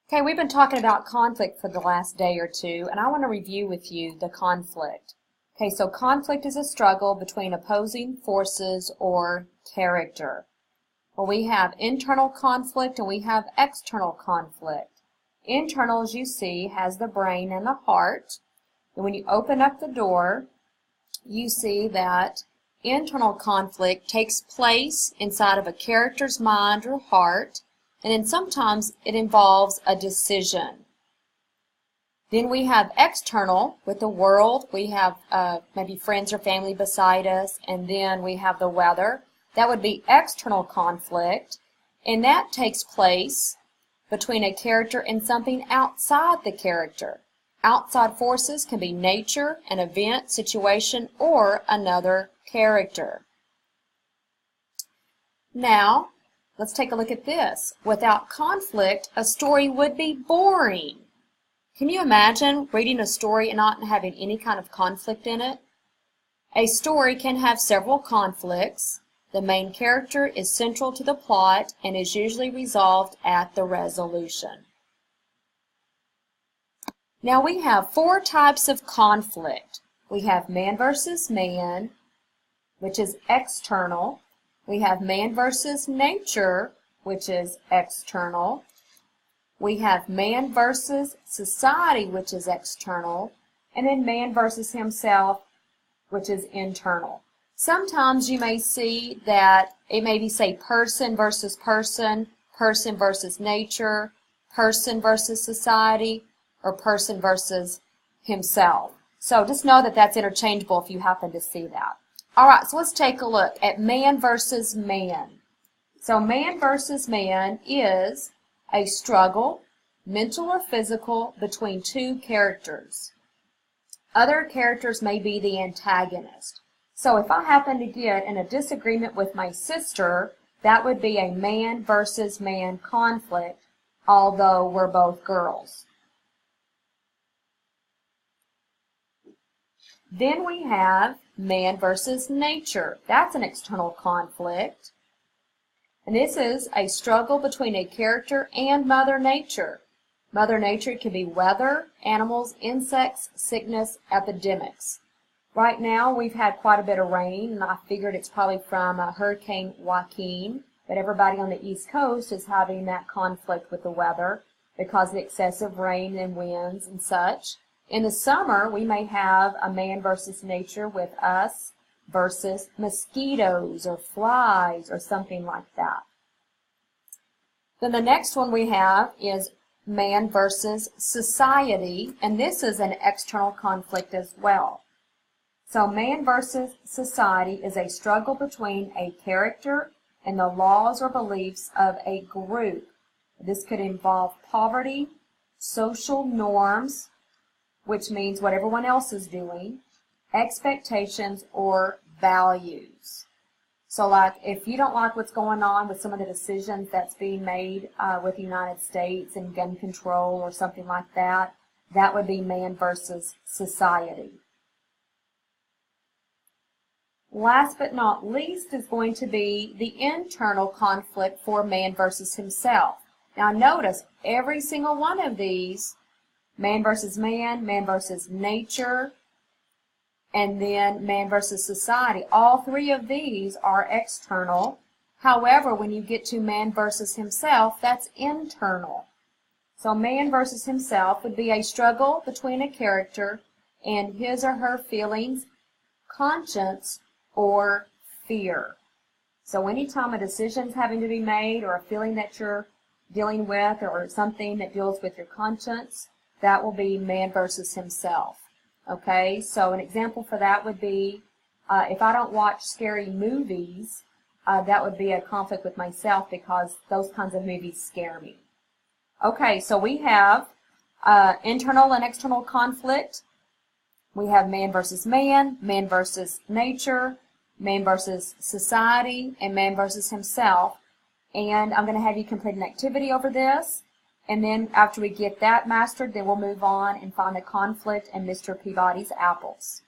Okay, we've been talking about conflict for the last day or two, and I want to review with you the conflict. Okay, so conflict is a struggle between opposing forces or character. Well, we have internal conflict and we have external conflict. Internal, as you see, has the brain and the heart. And when you open up the door, you see that internal conflict takes place inside of a character's mind or heart, and then sometimes it involves a decision. Then we have external with the world. We have maybe friends or family beside us, and then we have the weather. That would be external conflict, and that takes place between a character and something outside the character. Outside forces can be nature, an event, situation, or another character. Now, let's take a look at this. Without conflict, a story would be boring. Can you imagine reading a story and not having any kind of conflict in it? A story can have several conflicts. The main character is central to the plot and is usually resolved at the resolution. Now we have four types of conflict. We have man versus man, which is external. We have man versus nature, which is external. We have man versus society, which is external. And then man versus himself, which is internal. Sometimes you may see that it may be, say, person versus person, person versus nature, person versus society, or person versus himself. So just know that that's interchangeable if you happen to see that. All right, so let's take a look at man versus man. So man versus man is a struggle, mental or physical, between two characters. Other characters may be the antagonist. So if I happen to get in a disagreement with my sister, that would be a man versus man conflict, although we're both girls. Then we have man versus nature. That's an external conflict. And this is a struggle between a character and Mother Nature. Mother Nature can be weather, animals, insects, sickness, epidemics. Right now we've had quite a bit of rain, and I figured it's probably from Hurricane Joaquin, but everybody on the East Coast is having that conflict with the weather because of excessive rain and winds and such. In the summer, we may have a man versus nature with us versus mosquitoes or flies or something like that. Then the next one we have is man versus society, and this is an external conflict as well. So man versus society is a struggle between a character and the laws or beliefs of a group. This could involve poverty, social norms, which means what everyone else is doing, expectations, or values. So like if you don't like what's going on with some of the decisions that's being made with the United States and gun control or something like that, that would be man versus society. Last but not least is going to be the internal conflict for man versus himself. Now notice every single one of these, man versus man versus nature, and then man versus society. All three of these are external. However, when you get to man versus himself, that's internal. So man versus himself would be a struggle between a character and his or her feelings, conscience, or fear. So anytime a decision's having to be made or a feeling that you're dealing with or something that deals with your conscience, that will be man versus himself. Okay, so an example for that would be if I don't watch scary movies, that would be a conflict with myself because those kinds of movies scare me. Okay, so we have internal and external conflict. We have man versus man versus nature, man versus society, and man versus himself. And I'm going to have you complete an activity over this. And then after we get that mastered, then we'll move on and find the conflict in Mr. Peabody's apples.